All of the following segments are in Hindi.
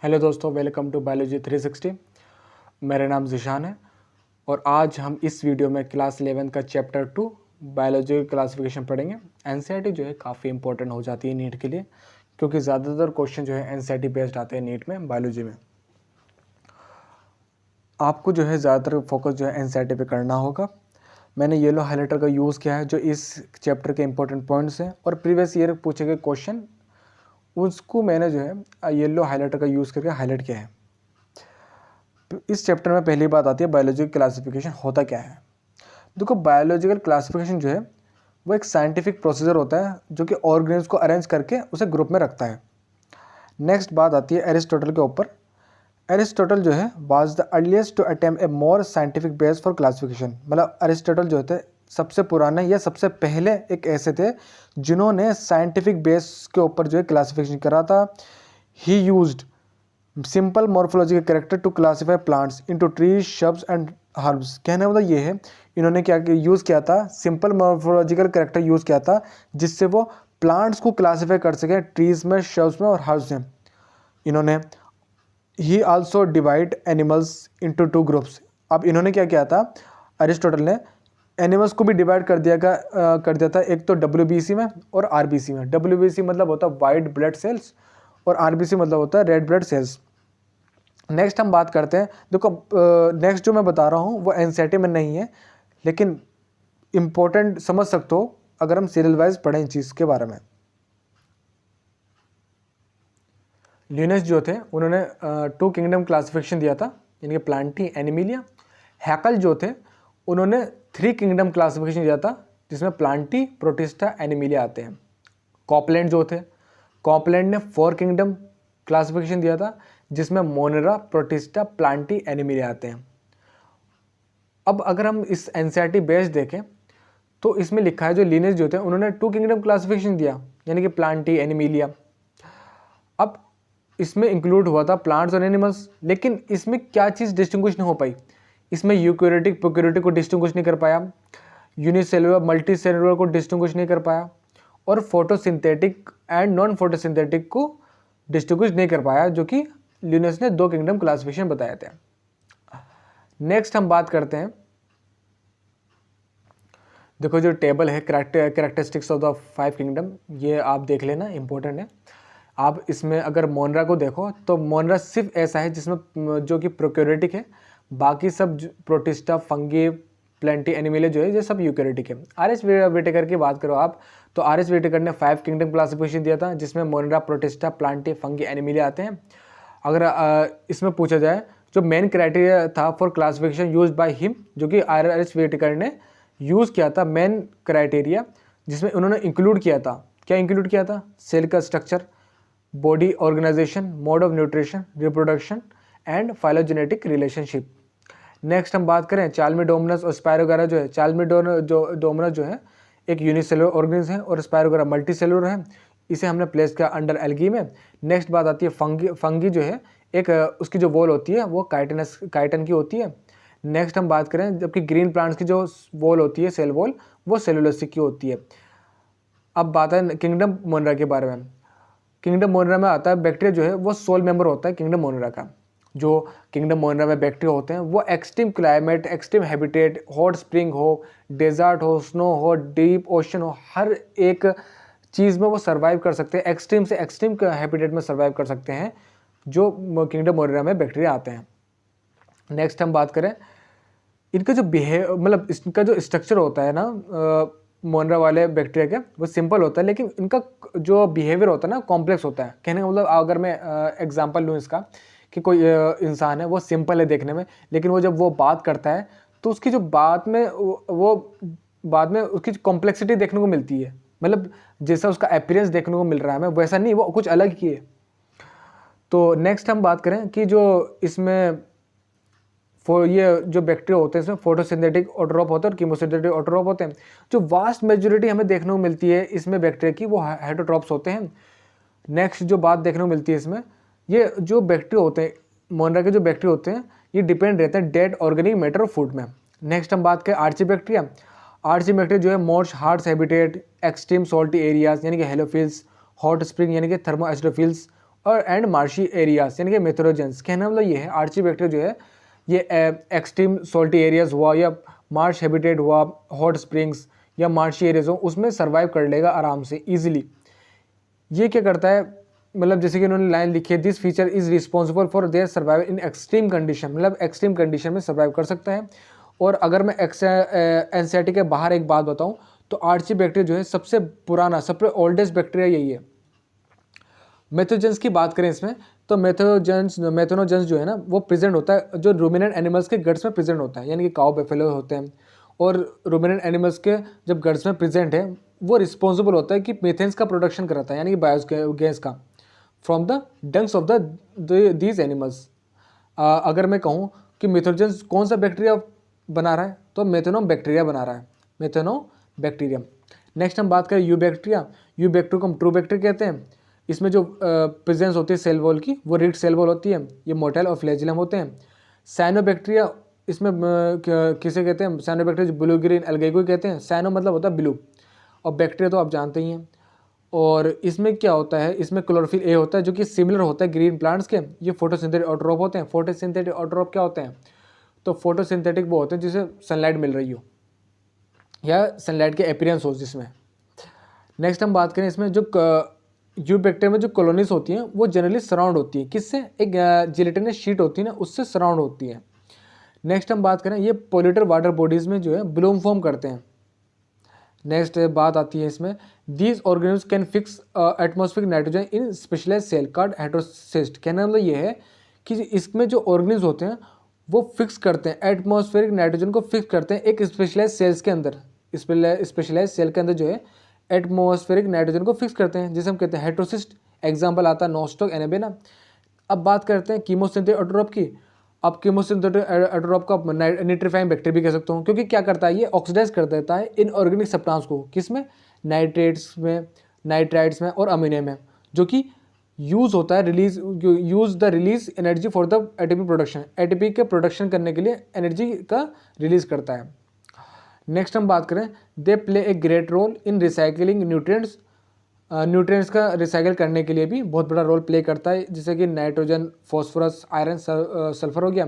हेलो दोस्तों, वेलकम टू बायोलॉजी 360। मेरा नाम ज़िशान है और आज हम इस वीडियो में क्लास 11 का चैप्टर 2 बायोलॉजी क्लासिफिकेशन पढ़ेंगे। एनसीईआरटी जो है काफ़ी इंपॉर्टेंट हो जाती है नीट के लिए, क्योंकि ज़्यादातर क्वेश्चन जो है एनसीईआरटी बेस्ड आते हैं नीट में बायोलॉजी में। आपको जो है ज़्यादातर फोकस जो है एनसीईआरटी पे करना होगा। मैंने येलो हाईलाइटर का यूज़ किया है जो इस चैप्टर के इंपॉर्टेंट पॉइंट्स हैं और प्रीवियस ईयर पूछे गए क्वेश्चन उसको मैंने जो है येलो हाईलाइटर का यूज़ करके हाईलाइट किया है। तो इस चैप्टर में पहली बात आती है बायोलॉजिकल क्लासिफिकेशन होता क्या है। देखो, बायोलॉजिकल क्लासिफिकेशन जो है वो एक साइंटिफिक प्रोसीजर होता है जो कि ऑर्गेनिज्म को अरेंज करके उसे ग्रुप में रखता है। नेक्स्ट बात आती है एरिस्टोटल के ऊपर। एरिस्टोटल जो है was the earliest to attempt a more scientific base for classification. मतलब एरिस्टोटल जो थे सबसे पुराने या सबसे पहले एक ऐसे थे जिन्होंने साइंटिफिक बेस के ऊपर जो है क्लासिफिकेशन करा था। He used simple morphological character to classify plants into trees, shrubs and herbs. कहने का मतलब ये है, इन्होंने क्या यूज़ किया था, सिंपल मॉर्फोलॉजिकल कैरेक्टर यूज़ किया था जिससे वो प्लांट्स को क्लासीफाई कर सके ट्रीज में, शब्स में और हर्ब्स में। इन्होंने ही also divide animals into two groups. अब इन्होंने क्या किया था, अरिस्टोटल ने एनिमल्स को भी डिवाइड कर दिया था, एक तो डब्ल्यूबीसी में और आरबीसी में। डब्ल्यूबीसी मतलब होता है वाइट ब्लड सेल्स और आरबीसी मतलब होता है रेड ब्लड सेल्स। नेक्स्ट हम बात करते हैं। देखो, नेक्स्ट जो मैं बता रहा हूँ वो एनसीईआरटी में नहीं है, लेकिन इम्पोर्टेंट समझ सकते हो अगर हम सीरियल वाइज पढ़ें इस चीज़ के बारे में। लिनस जो थे उन्होंने 2 किंगडम क्लासिफिकेशन दिया था, यानी कि प्लांटी, एनिमिलिया। हैकल जो थे उन्होंने 3 किंगडम क्लासिफिकेशन दिया था जिसमें प्लांटी, प्रोटिस्टा, एनिमिलिया आते हैं। कॉपलैंड जो थे, कॉपलैंड ने 4 किंगडम क्लासिफिकेशन दिया था जिसमें मोनेरा, प्रोटिस्टा, प्लांटी, एनिमिलिया आते हैं। अब अगर हम इस एनसीईआरटी बेस देखें तो इसमें लिखा है जो लिनेज जो थे उन्होंने 2 किंगडम क्लासिफिकेशन दिया, यानी कि प्लांटी, एनिमिलिया। अब इसमें इंक्लूड हुआ था प्लांट्स और एनिमल्स, लेकिन इसमें क्या चीज़ डिस्टिंग्विश नहीं हो पाई। इसमें यूकैरियोटिक, प्रोकैरियोटिक को डिस्टिंग्विश नहीं कर पाया, यूनिसेलुलर, मल्टी सेलुलर को डिस्टिंग्विश नहीं कर पाया, और फोटोसिंथेटिक एंड नॉन फोटोसिंथेटिक को डिस्टिंग्विश नहीं कर पाया, जो कि लिनस ने 2 किंगडम क्लासिफिकेशन बताए थे। नेक्स्ट हम बात करते हैं, देखो जो टेबल है कैरेक्टरिस्टिक्स ऑफ द 5 किंगडम, ये आप देख लेना, इंपॉर्टेंट है। आप इसमें अगर मोनरा को देखो तो मोनरा सिर्फ ऐसा है जिसमें जो कि प्रोकैरियोटिक है, बाकी सब प्रोटिस्टा, फंगी, प्लेंटी, एनिमिलिया जो है ये सब यूकैरियोटिक है। आर.एच. व्हिटेकर की बात करो आप तो आर.एच. व्हिटेकर ने 5 किंगडम क्लासिफिकेशन दिया था जिसमें मोनरा, प्रोटिस्टा, प्लांटी, फंगी, एनिमिलिया आते हैं। अगर इसमें पूछा जाए जो मेन क्राइटेरिया था for classification use by him, जो कि आर.एच. व्हिटेकर ने यूज़ किया था, मेन क्राइटेरिया जिसमें उन्होंने इंक्लूड किया था, क्या इंक्लूड किया था, सेल का structure, body organisation, mode of nutrition, reproduction and phylogenetic relationship. Next हम बात करें चाल्मिडोमोनास और स्पायरोगारा जो है, चाल्मिडोमोनास जो है एक यूनिसेलुलर ऑर्गेनिज्म है और स्पायरोगारा मल्टी सेलुलर है, इसे हमने प्लेस किया अंडर एल्गी में। नेक्स्ट बात आती है फंगी जो है एक उसकी जो वॉल होती है वो काइटन की होती है। नेक्स्ट हम बात करें, जबकि ग्रीन प्लांट्स की जो वॉल होती है, सेल वॉल, वो सेलुलोसिक की होती है। अब बात है किंगडम मोनरा के बारे में। किंगडम मोनरा में आता है बैक्टीरिया जो है वो सोल मेंबर होता है किंगडम मोनरा का। जो किंगडम मोनरा में बैक्टीरिया होते हैं वो extreme climate, extreme habitat, hot spring हो, डेजर्ट हो, स्नो हो, डीप ओशन हो, हर एक चीज़ में वो सर्वाइव कर सकते हैं, एक्सट्रीम से एक्सट्रीम हैबिटेट में सर्वाइव कर सकते हैं जो किंगडम मोनरा में बैक्टीरिया आते हैं। नेक्स्ट हम बात करें इनका जो मतलब इसका जो स्ट्रक्चर होता है ना मोनरा वाले बैक्टीरिया के, वो सिंपल होता है, लेकिन इनका जो बिहेवियर होता है ना कॉम्प्लेक्स होता है। कहने का मतलब अगर मैं एग्जांपल लूँ इसका कि कोई इंसान है वो सिंपल है देखने में, लेकिन वो जब वो बात करता है तो उसकी जो बात में उसकी कॉम्प्लेक्सिटी देखने को मिलती है। मतलब जैसा उसका अपीयरेंस देखने को मिल रहा है हमें, वैसा नहीं, वो कुछ अलग ही है। तो नेक्स्ट हम बात करें कि जो इसमें ये जो बैक्टीरिया होते हैं इसमें फोटोसिंथेटिक ऑटोट्रोप होते हैं और कीमोसिंथेटिक ऑटोट्रोप होते हैं। जो वास्ट मेजोरिटी हमें देखने को मिलती है इसमें बैक्टीरिया की, वो हेटरोट्रोप्स होते हैं। नेक्स्ट जो बात देखने को मिलती है इसमें, ये जो बैक्टीरिया होते हैं, मोनरा के जो बैक्टीरिया होते हैं, ये डिपेंड रहते हैं डेड ऑर्गेनिक मैटर और फूड में। नेक्स्ट हम बात करें आर्ची बैक्टीरिया। आर्ची बैक्टीरिया जो है most harsh habitat, extreme salty areas यानी कि हेलोफिल्स, हॉट स्प्रिंग यानी कि थर्मोएसिडोफिल्स, और एंड मार्शी एरियाज यानी कि मेथोरोजेंस। कहना मतलब ये है आर्ची बैक्टीरिया जो है ये एक्सट्रीम सॉल्टी एरियाज हुआ या मार्श हैबिटेट हुआ, हॉट स्प्रिंग्स या मार्शी एरियाज हो, उसमें सर्वाइव कर लेगा आराम से ईजिली। ये क्या करता है, मतलब जैसे कि उन्होंने लाइन लिखी है, this feature is responsible for their survive in extreme condition, मतलब एक्सट्रीम कंडीशन में सर्वाइव कर सकता है। और अगर मैं एनसीईआरटी के बाहर एक बात बताऊं तो आर्ची बैक्टीरिया जो है सबसे पुराना, सबसे ओल्डेस्ट बैक्टीरिया यही है। मेथोजेंस की बात करें इसमें तो मेथनोजेंस जो है ना वो प्रेजेंट होता है जो रूमिनेंट एनिमल्स के गट्स में प्रेजेंट होता है, यानी कि काउ बेफेलो होते हैं और रूमिनेंट एनिमल्स के जब गट्स में प्रेजेंट है वो रिस्पॉन्सिबल होता है कि मीथेन्स का प्रोडक्शन कराता है, यानी कि बायोगैस का, from the dungs of these animals. अगर मैं कहूँ कि मेथोजेंस कौन सा बैक्टीरिया बना रहा है तो मेथेनो बैक्टीरिया बना रहा है, मेथेनो बैक्टीरिया। नेक्स्ट हम बात करें यू बैक्टीरिया। यू बैक्टीरिया को हम ट्रू बैक्टीरिया कहते हैं। इसमें जो प्रेजेंस होती है सेल वॉल की वो रिड सेल वॉल होती है, ये मोटाइल और फ्लैजिलम होते हैं। साइनोबैक्टीरिया इसमें किसे कहते हैं, साइनोबैक्टीरिया ब्लू ग्रीन एल्गे को कहते हैं। साइनो मतलब होता है ब्लू और बैक्टीरिया तो आप जानते ही हैं। और इसमें क्या होता है, इसमें क्लोरोफिल ए होता है जो कि सिमिलर होता है ग्रीन प्लांट्स के। ये फोटोसिंथेटिक ऑटोट्रोप होते हैं। फोटोसिंथेटिक ऑटोट्रोप क्या होते हैं, तो फोटोसिंथेटिक वो होते हैं जिसे सनलाइट मिल रही हो या सनलाइट के अपीयरेंस हो जिसमें। नेक्स्ट हम बात करें इसमें जो यू बैक्टीरिया में जो कॉलोनीज होती हैं वो जनरली सराउंड होती है किससे, एक जिलेटिनस शीट होती है ना उससे सराउंड होती है। नेक्स्ट हम बात करें ये पोल्यूटेड वाटर बॉडीज में जो है ब्लूम फॉर्म करते हैं। नेक्स्ट बात आती है इसमें these organism can fix atmospheric nitrogen in specialise cell called heterocyst. कहने मतलब ये है कि इसमें जो ऑर्गेनिज्म होते हैं वो फिक्स करते हैं एटमॉस्फेरिक नाइट्रोजन को फिक्स करते हैं एक स्पेशलाइज सेल्स के अंदर। स्पेशलाइज सेल के अंदर जो है एटमॉस्फेरिक नाइट्रोजन को फिक्स करते हैं जिसे हम कहते हैं हेटेरोसिस्ट। एग्जाम्पल आता है नोस्टॉक एनेबेना। अब बात करते हैं कीमोसिंथेटिक ऑटोट्रोप की। अब कीमोसिंथेटिक ऑटोट्रोप को नाइट्रीफाइंग बैक्टीरिया भी कह सकता हूँ क्योंकि क्या करता है ये ऑक्सीडाइज कर देता है इनऑर्गेनिक सब्सटेंस को, किसमें, नाइट्रेट्स में, नाइट्राइड्स में और अमीनो में, जो कि यूज़ होता है release energy for the ATP production, ATP के प्रोडक्शन करने के लिए एनर्जी का रिलीज करता है। नेक्स्ट हम बात करें they play a great role in recycling nutrients. Nutrients का रिसाइकिल करने के लिए भी बहुत बड़ा रोल प्ले करता है जैसे कि नाइट्रोजन, फॉस्फोरस, आयरन, सल्फर हो गया।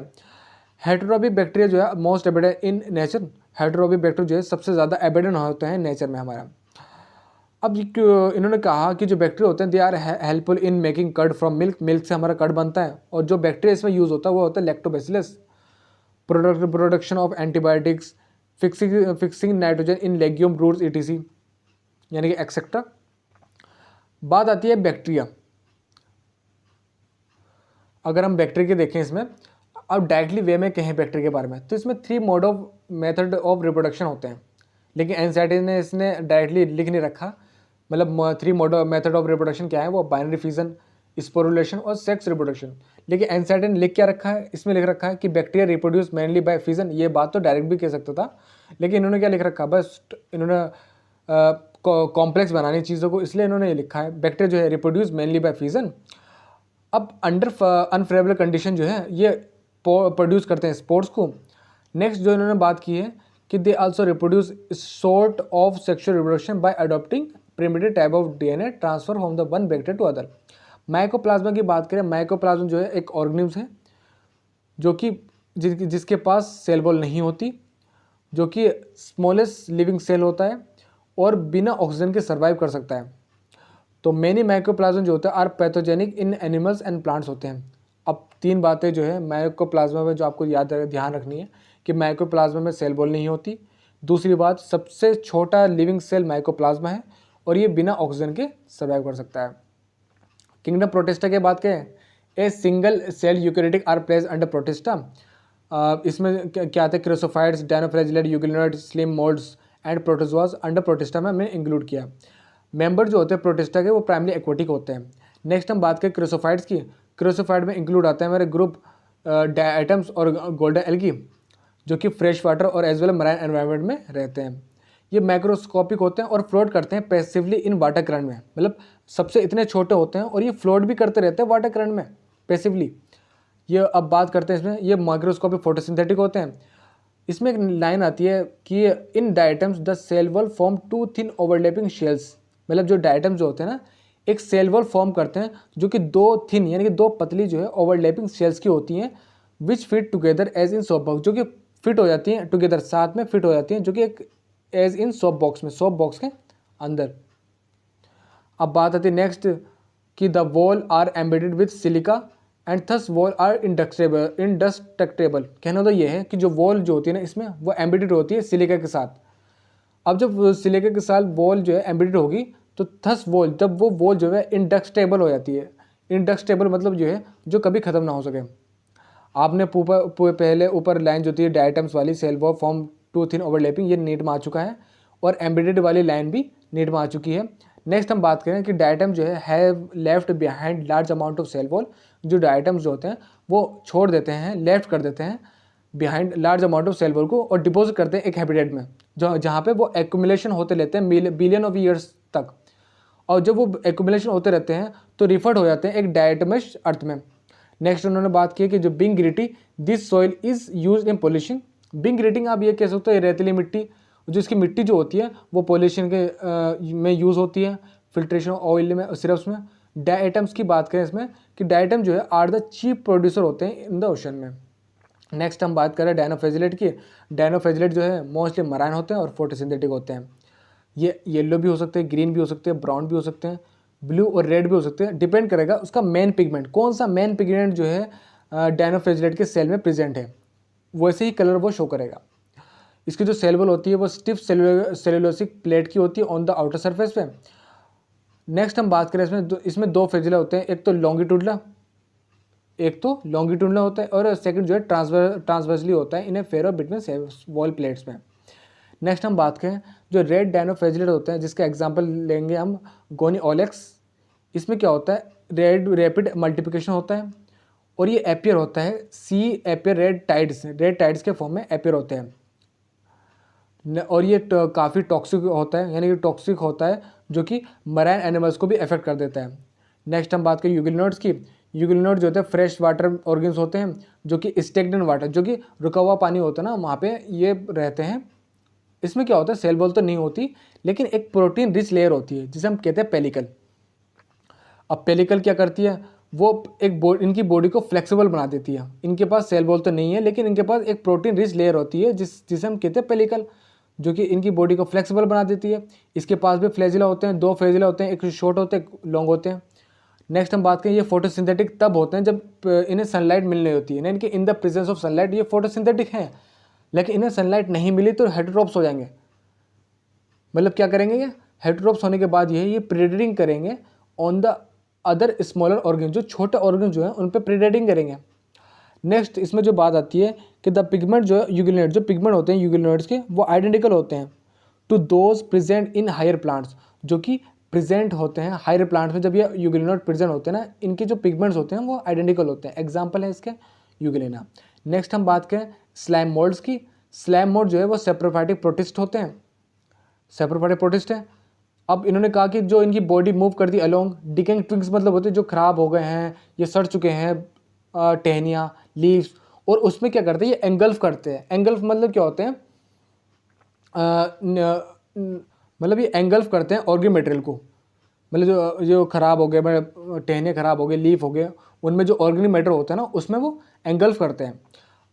हेटेरोबिक बैक्टीरिया जो है most abundant in nature. Heterotrophic bacteria जो है सबसे ज़्यादा एबिडेंट होते हैं नेचर में हमारा। अब इन्होंने कहा कि जो बैक्टीरिया होते हैं they are helpful in making curd from milk. Milk से हमारा कर्ड बनता है और जो बैक्टीरिया इसमें यूज़ होता है वो होता है lactobacillus. Production of antibiotics, fixing nitrogen in legume roots ETC, यानी कि एक्सेट्रा। बात आती है बैक्टीरिया। अगर हम बैक्टीरिया के देखें इसमें, अब डायरेक्टली वे में कहें बैक्टीरिया के बारे में तो इसमें 3 mode of method of reproduction होते हैं, लेकिन एनसीईआरटी ने इसने डायरेक्टली लिख नहीं रखा। मतलब 3 मोड मेथड ऑफ रिप्रोडक्शन क्या है, वो बाइनरी फिजन, स्पोरुलेशन और सेक्स रिप्रोडक्शन। लेकिन एनसीईआरटी ने लिख क्या रखा है, इसमें लिख रखा है कि bacteria reproduce mainly by fission. ये बात तो डायरेक्ट भी कह सकता था, लेकिन इन्होंने क्या लिख रखा, बस इन्होंने कॉम्प्लेक्स बनानी चीज़ों को, इसलिए इन्होंने ये लिखा है बैक्टीरिया जो है रिप्रोड्यूस मेनली बाय फिजन। अब अंडर अनफेवरेबल कंडीशन जो है ये प्रोड्यूस करते हैं स्पोर्ट्स को। नेक्स्ट जो इन्होंने बात की है कि they also reproduce sort of sexual reproduction by adopting primitive type of DNA transfer from the one bacteria to other. Mycoplasma की बात करें, माइकोप्लाज्मा जो है एक ऑर्गेनिज्म है जो कि जिसके पास सेल वॉल नहीं होती, जो कि स्मॉलेस्ट लिविंग सेल होता है और बिना ऑक्सीजन के सर्वाइव कर सकता है। तो मेनी माइकोप्लाज्मा जो होता है are pathogenic in animals and plants होते हैं। अब 3 बातें जो है माइकोप्लाज्मा में जो आपको ध्यान रखनी है कि माइकोप्लाज्मा में सेल वॉल नहीं होती। दूसरी बात, सबसे छोटा लिविंग सेल माइकोप्लाज्मा है और ये बिना ऑक्सीजन के सर्वाइव कर सकता है। किंगडम प्रोटिस्टा की बात करें, a single cell eukaryotic are placed under Protista. इसमें क्या आते हैं, chrysophytes, dinoflagellate, euglenoid, slime moulds and protozoas under Protista में हमने इंक्लूड किया। मेंबर जो होते हैं प्रोटिस्टा के वो प्राइमरी एक्वाटिक होते हैं। नेक्स्ट हम बात करें क्रेसोफाइट्स की। क्रेसोफाइट में इंक्लूड आते हैं हमारे ग्रुप डायटम्स और गोल्डन एल्गी जो कि फ्रेश वाटर और एज वेल मराइन एनवायरनमेंट में रहते हैं। ये माइक्रोस्कोपिक होते हैं और फ्लोट करते हैं पैसिवली इन वाटर करंट में, मतलब सबसे इतने छोटे होते हैं और ये फ्लोट भी करते रहते हैं वाटर करंट में पैसिवली। ये अब बात करते हैं इसमें, ये माइक्रोस्कोपिक फोटोसिंथेटिक होते हैं। इसमें एक लाइन आती है कि in diatoms the cell wall form 2 thin overlapping shells. मतलब जो डायटम्स जो होते हैं ना, एक सेल वॉल फॉर्म करते हैं जो कि दो थिन यानी कि दो पतली जो है ओवरलैपिंग सेल्स की होती हैं, which fit together as in soap box, जो कि फिट हो जाती हैं टुगेदर, साथ में फिट हो जाती हैं, जो कि एक एज इन सोप बॉक्स में, सोप बॉक्स के अंदर। अब बात आती है नेक्स्ट कि the wall are embedded with silica and thus wall are indestructible. कहना तो ये है कि जो वॉल जो होती है ना इसमें वो एम्बेडेड होती है सिलिका के साथ। अब जब सिलिका के साथ वॉल जो है एम्बेडेड होगी तो थस वॉल, जब वो वॉल जो है इंडस्ट्रेबल हो जाती है। इंडस्ट्रेबल मतलब जो है जो कभी ख़त्म ना हो सके। आपने पहले ऊपर लाइन जो थी डायटम्स वाली cell wall form two thin overlapping, ये नीट में आ चुका है, और एम्बेडेड वाली लाइन भी नीट में आ चुकी है। नेक्स्ट हम बात करें कि डायटम जो है have left behind large amount of cell wall. जो डायटम्स जो होते हैं वो छोड़ देते हैं, लेफ्ट कर देते हैं behind large amount of cell wall को, और डिपॉजिट करते हैं एक हैबिटेट में, जो जहाँ पे वो एक्यूमुलेशन होते रहते हैं बिलियन ऑफ ईयर्स तक। और जब वो एक्यूमुलेशन होते रहते हैं तो रिफर्ड हो जाते हैं एक डायटमस अर्थ में। नेक्स्ट उन्होंने बात की कि जो being gritty this soil is use in polishing. Being gritting आप ये कह सकते हो रेतीली मिट्टी, जो इसकी मिट्टी जो होती है वो पॉलिशिंग के में यूज़ होती है, फिल्ट्रेशन ऑयल में, सिरप्स में। डायटम्स की बात करें इसमें कि डायटम जो है आर द चीप प्रोड्यूसर होते हैं इन द ओशन में। नेक्स्ट हम बात करें डायनोफ्लैजेलेट की। डायनोफ्लैजेलेट जो है मोस्टली मराइन होते हैं और फोटोसिंथेटिक होते हैं। ये येलो भी हो सकते हैं, ग्रीन भी हो सकते हैं, ब्राउन भी हो सकते हैं, ब्लू और रेड भी हो सकते हैं, डिपेंड करेगा उसका मेन पिगमेंट, कौन सा मेन पिगमेंट जो है डायनोफ्लैजेलेट के सेल में प्रेजेंट है, वैसे ही कलर वो शो करेगा। इसकी जो सेल वॉल होती है वो स्टिफ सेलुलोसिक प्लेट की होती है ऑन द आउटर सरफेस पे। नेक्स्ट हम बात करें इसमें दो फ्लैजेला होते हैं, एक तो लॉन्गिट्यूडनल होता है और सेकंड जो है ट्रांसवर्सली होता है, इन्हें फेरो बिटवीन वॉल प्लेट्स में। नेक्स्ट हम बात करें जो रेड डायनोफ्लैजेलेट होते हैं, जिसका एग्जांपल लेंगे हम गोनिओलेक्स। इसमें क्या होता है, रैपिड मल्टीप्लिकेशन होता है और ये एपियर होता है सी एपियर रेड टाइड्स के फॉर्म में एपियर होते हैं, और ये काफ़ी टॉक्सिक होता है, यानी कि टॉक्सिक होता है जो कि मराइन एनिमल्स को भी अफेक्ट कर देता है। नेक्स्ट हम बात करें यूग्लिनोड्स की। यूग्लिनोड जो होते हैं फ्रेश वाटर ऑर्गेन्स होते हैं, जो कि स्टेग्नेंट वाटर, जो कि रुका हुआ पानी होता है ना, वहाँ पे ये रहते हैं। इसमें क्या होता है, सेल वॉल तो नहीं होती, लेकिन एक प्रोटीन रिच लेयर होती है जिसे हम कहते हैं पेलिकल। अब पेलिकल क्या करती है, वो इनकी बॉडी को फ्लेक्सिबल बना देती है। इनके पास सेल वॉल तो नहीं है, लेकिन इनके पास एक प्रोटीन रिच लेयर होती है जिसे हम कहते हैं पेलिकल, जो कि इनकी बॉडी को फ्लेक्सिबल बना देती है। इसके पास भी फ्लैजिला होते हैं, दो फ्लैजिला होते हैं, एक शॉर्ट होते हैं, एक लॉन्ग होते हैं। नेक्स्ट हम बात करें, ये फोटोसिंथेटिक तब होते हैं जब इन्हें सनलाइट मिलनी होती है, यानी कि in the presence of sunlight ये फोटोसिंथेटिक हैं, लेकिन इन्हें सनलाइट नहीं मिली तो हेटरोट्रोप्स हो जाएंगे। मतलब क्या करेंगे, ये हेटरोट्रोप्स होने के बाद ये प्रेडेटिंग करेंगे on the other smaller organ, जो छोटे ऑर्गन जो हैं उन पर प्रेडेटिंग करेंगे। नेक्स्ट इसमें जो बात आती है कि द पिगमेंट जो यूग्लिनोइड, जो पिगमेंट होते हैं यूग्लिनोइड्स के, वो आइडेंटिकल होते हैं to those present in higher plants, जो कि प्रेजेंट होते हैं हायर प्लांट्स में। जब ये यूग्लिनोइड प्रेजेंट होते हैं ना, इनके जो पिगमेंट्स होते हैं वो आइडेंटिकल होते हैं। एग्जाम्पल है इसके यूग्लिना। नेक्स्ट हम बात करें स्लाइम मोल्ड्स की। स्लाइम मोल्ड जो है वो सेप्रोफाइटिक प्रोटिस्ट होते हैं, सेप्रोफाइटिक प्रोटिस्ट है। अब इन्होंने कहा कि जो इनकी बॉडी मूव करती है अलोंग डिकेइंग ट्विग्स, मतलब होते हैं जो खराब हो गए हैं, ये सड़ चुके हैं, टहनियाँ, लीव्स, और उसमें क्या करते हैं, ये एंगल्फ करते हैं। एंगल्फ मतलब क्या होते हैं, मतलब ये एंगल्फ करते हैं ऑर्गेनिक मटेरियल को, मतलब जो खराब हो गए, मतलब टहनियाँ खराब हो गए, लीफ हो गए, उनमें जो ऑर्गेनिक मैटर होता है ना, उसमें वो एंगल्फ करते हैं।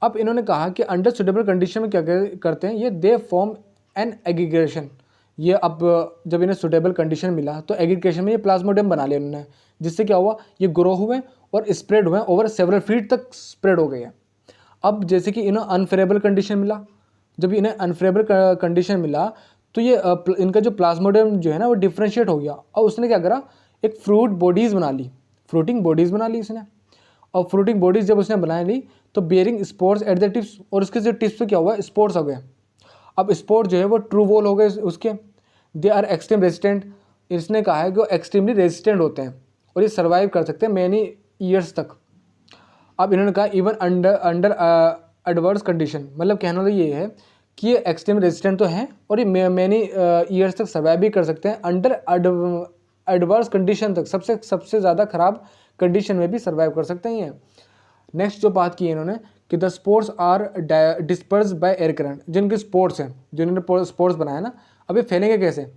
अब इन्होंने कहा कि अंडर सुटेबल कंडीशन में क्या करते हैं, ये दे फॉर्म एन एग्रीगेशन। ये अब जब इन्हें सुटेबल कंडीशन मिला तो एग्रीगेशन में ये प्लाज्मोडियम बना लिया उन्होंने, जिससे क्या हुआ, ये ग्रो हुए और स्प्रेड हुए, ओवर सेवरल फीट तक स्प्रेड हो गए हैं। अब जैसे कि इन्हें अनफेरेबल कंडीशन मिला, जब इन्हें अनफेरेबल कंडीशन मिला तो ये इनका जो प्लाज्मोडियम जो है ना वो डिफ्रेंशिएट हो गया, और उसने क्या करा, एक फ्रूटिंग बॉडीज़ बना ली इसने। और फ्रूटिंग बॉडीज़ जब उसने बना ली तो bearing spores at the tips, और उसके जो टिप्स पे क्या हुआ, स्पोर्स हो गए। अब स्पोर्ट जो है वो ट्रू वॉल हो गए उसके। दे आर एक्सट्रीम रेजिस्टेंट, इसने कहा है कि वो एक्सट्रीमली रेजिस्टेंट होते हैं और ये सर्वाइव कर सकते हैं मैनी ईयर्स तक। अब इन्होंने कहा इवन अंडर एडवर्स कंडीशन, मतलब कहना तो ये है कि ये एक्सट्रीम रेजिस्टेंट तो हैं और ये मैनी ईयर्स तक सर्वाइव भी कर सकते हैं, अंडर एडवर्स कंडीशन तक, सबसे ज़्यादा ख़राब कंडीशन में भी सर्वाइव कर सकते हैं ये। नेक्स्ट जो बात की इन्होंने कि the spores are disperse by air current, जिनके स्पोर्ट्स हैं, जो इन्होंने स्पोर्ट्स बनाया ना, अब ये फैलेंगे कैसे,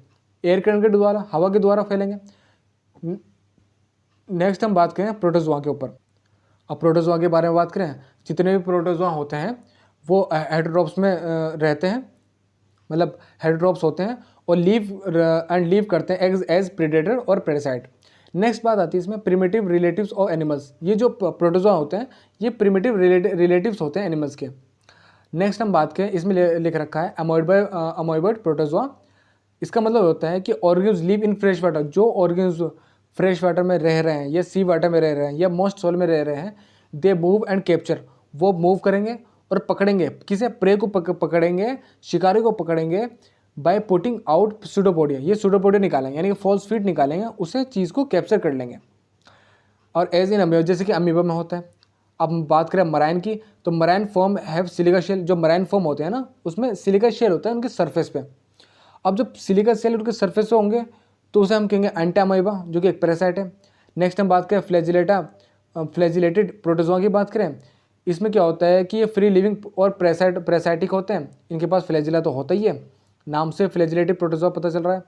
एयर करंट के द्वारा, हवा के द्वारा फैलेंगे। नेक्स्ट हम बात करें प्रोटोजोआ के ऊपर। अब प्रोटोजोआ के बारे में बात करें, जितने भी प्रोटोजोआ होते हैं वो हेटेरोट्रोप्स में रहते हैं, मतलब हेटेरोट्रोप्स होते हैं और लीव करते हैं एज प्रेडेटर और पैरासाइट। नेक्स्ट बात आती है इसमें प्रिमिटिव रिलेटिव्स ऑफ एनिमल्स। ये जो प्रोटोजोआ होते हैं ये प्रिमिटिव रिलेटिव्स होते हैं एनिमल्स के। नेक्स्ट हम बात करें, इसमें लिख रखा है अमोइबॉइड प्रोटोजोआ। इसका मतलब होता है कि organism live in fresh water. जो ऑर्गेनिज्म फ्रेश वाटर में रह रहे हैं या सी वाटर में रह रहे हैं या मोस्ट सोल में रह रहे हैं, दे मूव एंड कैप्चर, वो मूव करेंगे और पकड़ेंगे, किसे प्रे को पकड़ेंगे, शिकारी को पकड़ेंगे बाय पुटिंग आउट सूडोपोडिया। ये सूडोपोडिया निकालेंगे यानी कि फॉल्स फीट निकालेंगे, उसे चीज़ को कैप्चर कर लेंगे। और एज इन अमीबा, जैसे कि अमीबा में होता है। अब हम बात करें मराइन की, तो marine form have silica shell. जो मराइन फॉर्म होते हैं ना उसमें सिलिका शेल होता है उनके सरफेस पे। अब जब सिलिका सेल उनके सरफेस पे होंगे तो उसे हम कहेंगे एंटामाइबा, जो कि एक पैरासाइट है। नेक्स्ट हम बात करें फ्लैजिलेटेड प्रोटोजोआ की बात करें, इसमें क्या होता है कि ये फ्री लिविंग और प्रेसाइटिक होते हैं। इनके पास फ्लैजिला तो होता ही है, नाम से फ्लैजिलेटेड प्रोटोजोआ पता चल रहा है।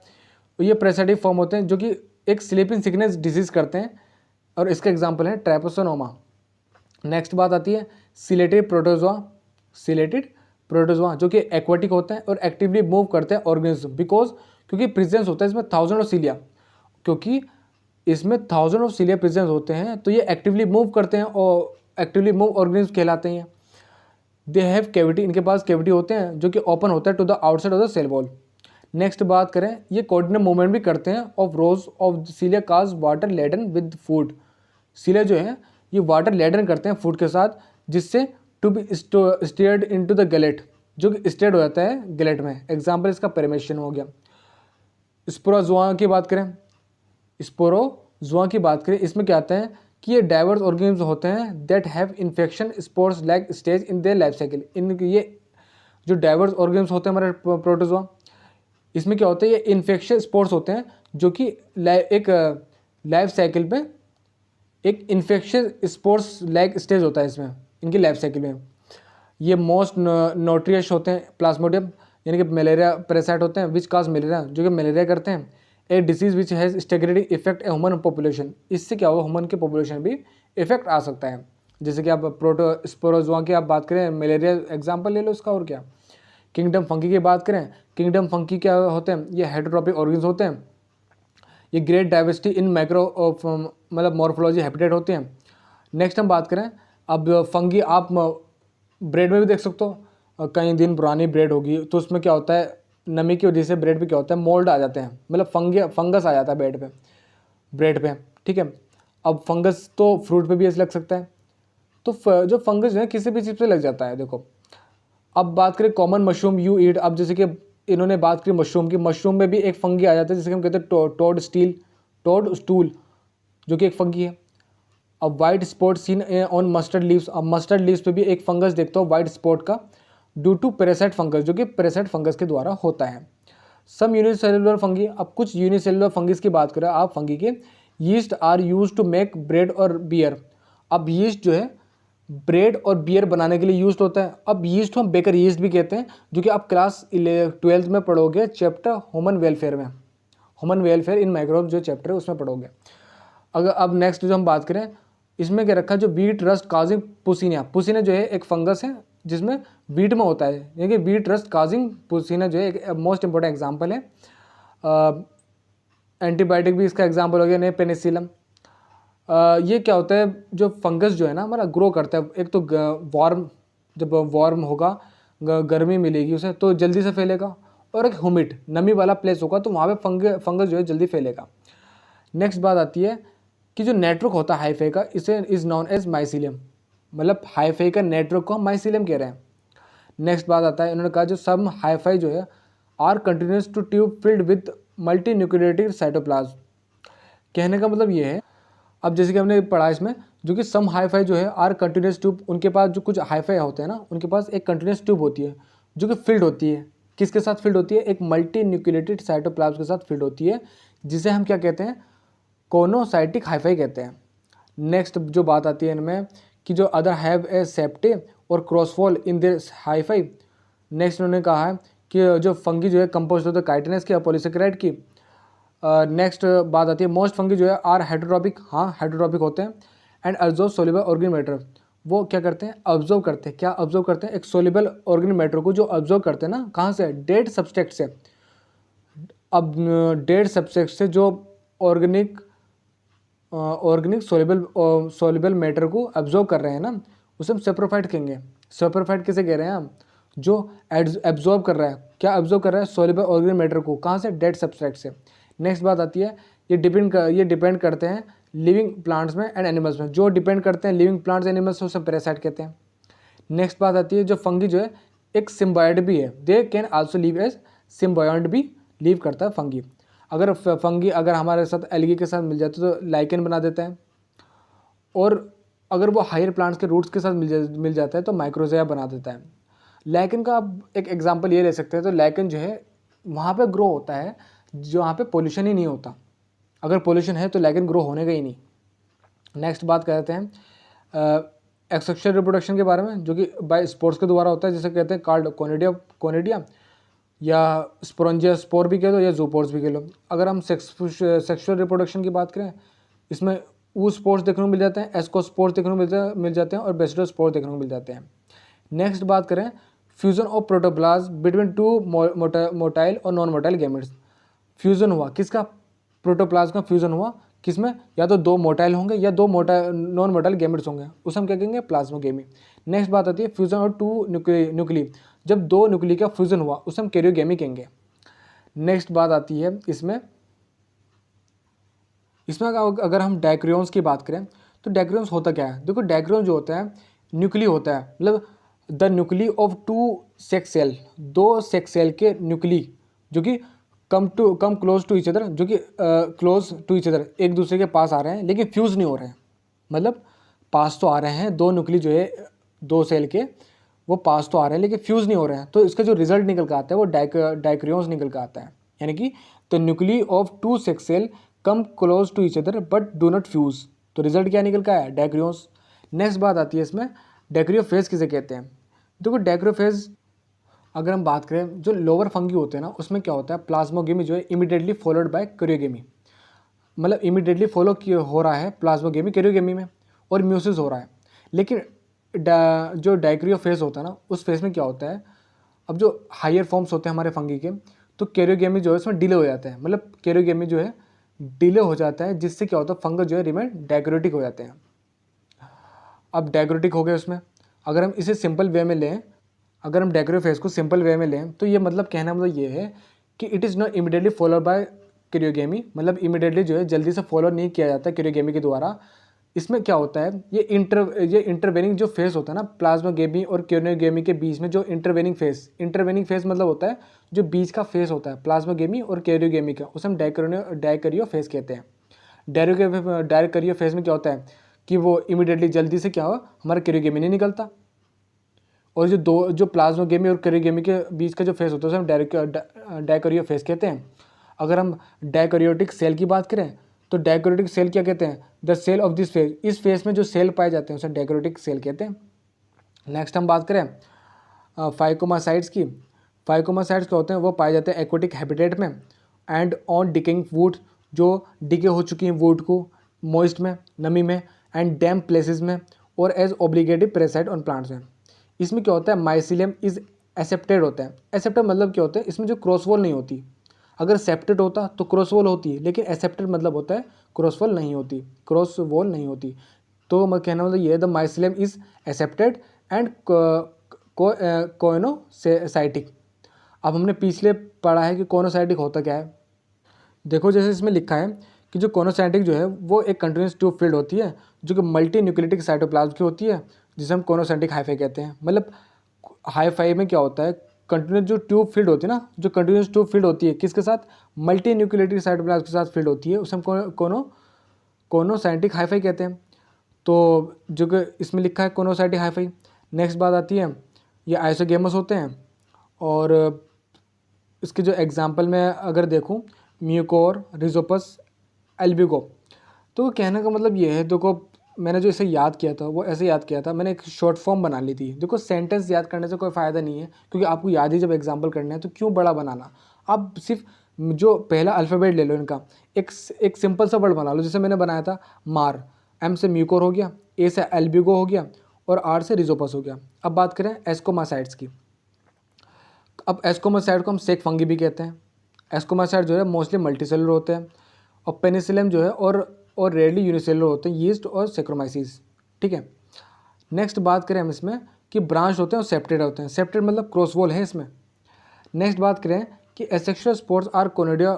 तो ये प्रेसाइटिक फॉर्म होते हैं जो कि एक स्लीपिंग सिकनेस डिजीज करते हैं, और इसका एग्जाम्पल है ट्राइपोसोनोमा। नेक्स्ट बात आती है सिलेटेड प्रोटोजोआ जो कि एक्वाटिक होते हैं और एक्टिवली मूव करते हैं ऑर्गेनिज्म, क्योंकि प्रेजेंस होता है इसमें थाउजेंड ऑफ सीलिया, क्योंकि इसमें थाउजेंड ऑफ सीलिया प्रेजेंस होते हैं तो ये एक्टिवली मूव करते हैं और एक्टिवली मूव ऑर्गेनिज्म कहलाते हैं। दे हैव कैविटी, इनके पास कैविटी होते हैं जो कि ओपन होता है to the outside of the cell wall. Next बात करें, ये कोऑर्डिनेट मूवमेंट भी करते हैं of rows of cilia cause water laden with food. Cilia जो है ये वाटर लेडन करते हैं फूड के साथ, जिससे to be steered into the gullet, जो कि स्टेड हो जाता है गलेट में। एग्जाम्पल इसका पेरिमेशन हो गया। स्पोरोजोआ की बात करें, इसमें क्या आता है कि ये डाइवर्स ऑर्गेनिज्म होते हैं that have infection spores like stage in their life cycle. ये जो डाइवर्स ऑर्गेनिज्म होते हैं हमारे प्रोटोजोआ, इसमें क्या होता है ये इन्फेक्शन स्पोर्स होते हैं जो कि एक लाइफ साइकिल में एक इन्फेक्शन स्पोर्स लाइक स्टेज होता है इसमें इनकी लाइफ साइकिल में। ये मोस्ट नोट्रियस होते हैं प्लाज्मोडियम, यानी कि मलेरिया पैरासाइट होते हैं विच काज मलेरिया, जो कि मलेरिया करते हैं। A disease which has staggering effect a human population, इससे क्या होगा ह्यूमन के पॉपुलेशन भी इफेक्ट आ सकता है। जैसे कि आप स्पोरोजोआ की आप बात करें, मलेरिया एग्जाम्पल ले लो इसका। और क्या किंगडम फंकी की बात करें, किंगडम फंकी क्या होते हैं, ये हेटेरोट्रॉपिक ऑर्गेन्स होते हैं। ये ग्रेट डाइवर्सिटी इन माइक्रो मतलब मॉर्फोलॉजी हैबिटेट होते हैं। नेक्स्ट हम बात करें, अब फंगी आप ब्रेड में भी देख सकते हो, कई दिन पुरानी ब्रेड होगी तो उसमें क्या होता है नमी की वजह से ब्रेड पे क्या होता है मोल्ड आ जाते हैं, मतलब फंगस आ जाता है ब्रेड पे, ठीक है। अब फंगस तो फ्रूट पे भी ऐसे लग सकता है, तो जो फंगस जो है किसी भी चीज़ पे लग जाता है। देखो अब बात करें कॉमन मशरूम यू ईट, अब जैसे कि इन्होंने बात की मशरूम की, मशरूम में भी एक फंगी आ जाता है जिसे हम कहते हैं टोड स्टूल, जो कि एक फंगी है। अब white spot seen on mustard leaves, अब मस्टर्ड लीव्स पे भी एक फंगस देखते हो वाइट स्पॉट का, ड्यू टू पैरासाइट फंगस, जो कि पैरासाइट फंगस के द्वारा होता है। सम यूनिसेलुलर फंगी, अब कुछ यूनिसेलुलर फंगिस की बात करें आप फंगी के, yeast are use to make bread और बियर। अब यीस्ट जो है ब्रेड और बियर बनाने के लिए यूज होता है। अब यीस्ट हम बेकर यीस्ट भी कहते हैं, जो कि आप क्लास 12th में पढ़ोगे चैप्टर ह्यूमन वेलफेयर में, ह्यूमन वेलफेयर इन माइक्रोब जो चैप्टर है उसमें पढ़ोगे। अगर अब नेक्स्ट जो हम बात करें, इसमें क्या रखा है, जो वीट रस्ट काजिंग पुसीना जो है एक फंगस है जिसमें वीट में होता है, यानी कि वीट रस्ट काजिंग पुसीना जो है एक मोस्ट इंपॉर्टेंट एग्जाम्पल है। एंटीबायोटिक भी इसका एग्जाम्पल हो गया, नहीं पेनिसिलम। ये क्या होता है, जो फंगस जो है ना हमारा ग्रो करता है, एक तो जब वार्म होगा गर्मी मिलेगी उसे तो जल्दी से फैलेगा, और एक ह्यूमिड नमी वाला प्लेस होगा तो वहाँ पे फंगस जो है जल्दी फैलेगा। नेक्स्ट बात आती है कि जो नेटवर्क होता है हाइफाई का, इसे इज नॉन एज माइसीलियम, मतलब हाइफाई का नेटवर्क को हम माइसीलियम कह रहे हैं। नेक्स्ट बात आता है, इन्होंने कहा जो सम हाइफाई जो है are continuous to tube filled with multinucleated cytoplasm. कहने का मतलब ये है, अब जैसे कि हमने पढ़ा इसमें, जो कि सम हाईफाई जो है आर कंटिन्यूस ट्यूब, उनके पास जो कुछ हाईफाई होते हैं ना उनके पास एक कंटिन्यूस ट्यूब होती है जो कि फिल्ड होती है। किसके साथ फिल्ड होती है, एक मल्टी न्यूक्लिएटेड साइटोप्लाज्म के साथ फिल्ड होती है, जिसे हम क्या कहते हैं, कोनोसाइटिक हाईफाई कहते हैं। नेक्स्ट जो बात आती है इनमें कि जो अदर हैव ए सेप्टे और क्रॉसफॉल इन देयर हाईफाई। नेक्स्ट उन्होंने कहा है कि जो फंगी जो है कंपोज होता है काइटिनस की, पॉलीसेकेराइड की, नेक्स्ट बात आती है, मोस्ट फंगी जो है आर हाइड्रोट्रॉपिक, हाँ हाइड्रोट्रॉपिक होते हैं, and absorb soluble organic matter, वो क्या करते हैं, ऑब्जर्व करते हैं, क्या ऑब्जर्व करते हैं, एक सोल्यूबल ऑर्गेनिक मैटर को जो ऑब्जर्व करते हैं ना, कहाँ से, डेड सब्सट्रेक्ट से। अब डेड सब्सट्रेक्ट से जो ऑर्गेनिक सोल्यूबल मैटर को ऑब्जर्व कर रहे हैं ना, उसे हम सेप्रोफाइट कहेंगे। सेप्रोफाइट किसे कह रहे हैं हम, जो एब्जॉर्ब कर रहा है, क्या ऑब्जर्व कर रहा है, सोल्यूबल ऑर्गेनिक मैटर को, कहाँ से, डेड सब्सट्रेक्ट से। नेक्स्ट बात आती है, ये डिपेंड करते हैं लिविंग प्लांट्स में एंड एनिमल्स में, जो डिपेंड करते हैं लिविंग प्लांट्स एनिमल्स उसे पैरासाइट कहते हैं। नेक्स्ट बात आती है, जो फंगी जो है एक सिम्बायोट भी है, they can also live as symbiote भी लिव करता है फंगी। अगर फंगी अगर हमारे साथ एल्गी के साथ मिल जाते तो लाइकेन बना देता है, और अगर वो हायर प्लांट्स के रूट्स के साथ मिल जाता है तो माइक्रोज़ोआ बना देता है। लाइकेन का आप एक एग्जांपल ये ले सकते हैं, तो लाइकेन जो है वहाँ पे ग्रो होता है जहाँ पे पोल्यूशन ही नहीं होता, अगर पोल्यूशन है तो लाइकेन ग्रो होने का ही नहीं। नेक्स्ट बात करते हैं एक्सेक्सुअल रिप्रोडक्शन के बारे में, जो कि बाय स्पोर्स के द्वारा होता है, जिसे कहते हैं कार्ड कोनिडिया या स्पोरेंजिया स्पोर भी कह दो या जूपोर्स भी कह लो। अगर हम सेक्सुअल रिप्रोडक्शन की बात करें, इसमें वो स्पोर्स देखने को मिल जाते हैं, एस्कोस्पोर्स देखने को मिल जाते हैं और बेसिडोस्पोर्स देखने को मिल जाते हैं। नेक्स्ट बात करें fusion of protoplasm between two motile और नॉन मोटाइल गैमेट्स। फ्यूजन हुआ किसका, प्रोटोप्लाज्म का फ्यूजन हुआ किसमें, या तो दो मोटाइल होंगे या दो नॉन मोटाइल गैमेट्स होंगे, उसे हम क्या कहेंगे, प्लाज्मोगेमी। नेक्स्ट बात आती है फ्यूजन ऑफ टू न्यूक्ली, जब दो न्यूक्ली का फ्यूजन हुआ उसे हम कैरियोगेमी कहेंगे। नेक्स्ट बात आती है इसमें अगर हम डायक्रियंस की बात करें तो डायक्रियंस होता क्या है, देखो डायक्रियन जो होता है न्यूक्ली होता है, मतलब the nuclei of two sex cell, दो सेक्स सेल के न्यूक्ली जो कि come close to each other, जो कि क्लोज टू ईच अदर, एक दूसरे के पास आ रहे हैं लेकिन फ्यूज़ नहीं हो रहे हैं, मतलब पास तो आ रहे हैं, दो न्यूक्ली जो है दो सेल के वो पास तो आ रहे हैं लेकिन फ्यूज़ नहीं हो रहे हैं, तो इसका जो रिजल्ट निकल कर आता है वो डायक्रियंस निकल कर आता है, यानी कि the nuclei of two sex cell come close to each other but do not fuse, तो रिजल्ट क्या निकल का है, डायक्रियंस। नेक्स्ट बात आती है इसमें डायक्रियोफेज किसे कहते हैं, देखो डायक्रियोफेज अगर हम बात करें जो लोअर फंगी होते हैं ना, उसमें क्या होता है, प्लाज्मोगेमी जो है इमीडिएटली फॉलोड बाय कैरियोगेमी, मतलब इमीडिएटली फॉलो हो रहा है प्लाज्मोगेमी कैरियोगेमी में, और म्यूसिस हो रहा है। लेकिन जो डायक्रियोफेज होता है ना, उस फेज में क्या होता है, अब जो हायर फॉर्म्स होते हैं हमारे फंगी के, तो कैरियोगेमी जो है उसमें डिले हो जाता है, मतलब कैरियोगेमी जो है डिले हो जाता है, जिससे क्या होता है फंगस जो है रिमेन डायक्रोटिक हो जाते हैं। अब डायक्रोटिक हो गए उसमें, अगर हम इसे सिंपल वे में लें, अगर हम डायक्रियोफेज को सिंपल वे में लें तो ये मतलब कहना मतलब ये है कि it is not immediately followed by karyogamy, मतलब इमीडिएटली जो है जल्दी से फॉलो नहीं किया जाता कैरियोगेमी के द्वारा। इसमें क्या होता है, ये इंटरवेनिंग जो फेज होता है ना प्लाज्मोगेमी और कैरियोगेमी के बीच में, जो इंटरवेनिंग फेज मतलब होता है जो बीच का फेज होता है प्लाज्मोगेमी और कैरियोगेमी का, उसे हम डायकरियो फेज कहते हैं। डायकरियो फेज में क्या होता है कि वो इमीडिएटली जल्दी से क्या हो, हमारा कैरियोगेमी नहीं निकलता, और जो प्लाज्मोगेमी और कैरियोगेमी के बीच का जो फेज होता है उसे हम डायकरियो फेज कहते हैं। अगर हम डायकैरियोटिक सेल की बात करें तो डायकैरियोटिक सेल क्या कहते हैं, the cell of this phase, इस फेज में जो सेल पाए जाते हैं उसे डायकैरियोटिक सेल कहते हैं। नेक्स्ट हम बात करें फाइकोमासाइट्स की। फाइकोमासाइट्स क्या होते हैं, वो पाए जाते हैं एक्वेटिक हैबिटेट में एंड ऑन डिकेइंग वुड, जो डिके हो चुकी हैं वुड को मॉइस्ट में, नमी में, एंड डैम्प प्लेसेस में, और एज ऑब्लिगेटिव पैरासाइट ऑन प्लांट्स में। इसमें क्या होता है, माइसिलियम इज एसेप्टेड होता है। एसेप्टेड मतलब क्या होता है, इसमें जो क्रॉस वॉल नहीं होती, अगर सेप्टेड होता तो क्रॉस वॉल होती है, लेकिन एसेप्टेड मतलब होता है क्रॉस वॉल नहीं होती, तो मैं कहना मतलब ये है, the mycelium is aseptate and coenocytic. अब हमने पिछले पढ़ा है कि कोइनोसाइटिक होता क्या है, देखो जैसे इसमें लिखा है कि जो कोइनोसाइटिक जो है वो एक कंटिन्यूस ट्यूब फील्ड होती है जो कि मल्टी न्यूक्लियोटिक साइटोप्लाज्म की होती है, जिसे हम कोइनोसाइटिक हाइफाई कहते हैं। मतलब हाइफाई में क्या होता है, कंटिन्यूस जो ट्यूब फील्ड होती है ना, जो कंटिन्यूस ट्यूब फील्ड होती है किसके साथ, मल्टी न्यूक्लियोटिक साइटोप्लाज्म के साथ फील्ड होती है, उसे हम कोइनोसाइटिक हाइफाई कहते हैं। तो जो कि इसमें लिखा है कोइनोसाइटिक हाइफाई। नेक्स्ट बात आती है, ये आइसोगेमस होते हैं, और इसके जो एग्जाम्पल मैं अगर देखूँ, म्यूकोर, रिजोपस, एल्बिगो, तो कहने का मतलब ये है, देखो मैंने जो इसे याद किया था वो ऐसे याद किया था, मैंने एक शॉर्ट फॉर्म बना ली थी। देखो सेंटेंस याद करने से कोई फ़ायदा नहीं है, क्योंकि आपको याद ही जब एग्जाम्पल करना है तो क्यों बड़ा बनाना, आप सिर्फ जो पहला अल्फ़ाबेट ले लो इनका, एक सिंपल सा वर्ड बना लो, जैसे मैंने बनाया था मार, एम से म्यूकोर हो गया, ए से एल्ब्यूगो हो गया और आर से रिजोपस हो गया। अब बात करें एस्कोमासाइड्स की। अब एस्कोमासाइड को हम सेक फंगी भी कहते हैं। एस्कोमासाइड जो है मोस्टली मल्टीसेलुलर होते हैं और पेनिसिलियम जो है और रेयरली यूनिसेलुलर होते हैं, यीस्ट और सेक्रोमाइसिस। ठीक है, नेक्स्ट बात करें हम इसमें कि ब्रांच होते हैं और सेप्टेड होते हैं। सेप्टेड मतलब क्रॉस वॉल है इसमें। नेक्स्ट बात करें कि asexual spores are conidia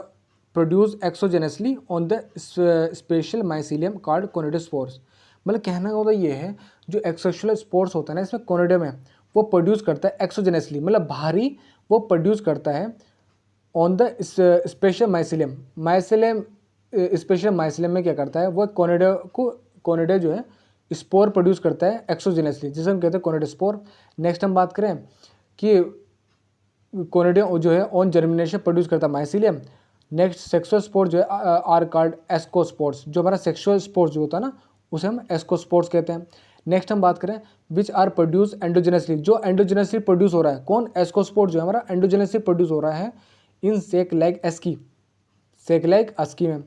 produced exogenously on the special mycelium called conidiospores. मतलब कहने का मतलब ये है, जो एक्सेक्सुअल स्पोर्स होता है ना इसमें कोनिडियम में, वो प्रोड्यूस करता है एक्सोजेनसली, मतलब बाहरी वो प्रोड्यूस करता है on the special mycelium. Special mycelium में क्या करता है, वो कोनिडिया जो है स्पोर प्रोड्यूस करता है एक्सोजेनसली, जिसे हम कहते हैं कोनिडोस्पोर। नेक्स्ट हम बात करें कि कोनिडिया जो है ऑन जर्मिनेशन प्रोड्यूस करता है माइसीलियम। नेक्स्ट सेक्सुअल स्पोर्स जो है आर कॉल्ड एस्कोस्पोर्स। जो हमारा सेक्सुअल स्पोर्स जो होता है ना, उसे हम एस्कोस्पोर्स कहते हैं। नेक्स्ट हम बात करें विच आर प्रोड्यूस एंडोजेनसली। जो एंडोजेनसली प्रोड्यूस हो रहा है, कौन, एस्कोस्पोर्स जो है हमारा एंडोजेनसली प्रोड्यूस हो रहा है इन सेक लाइक एस्की में।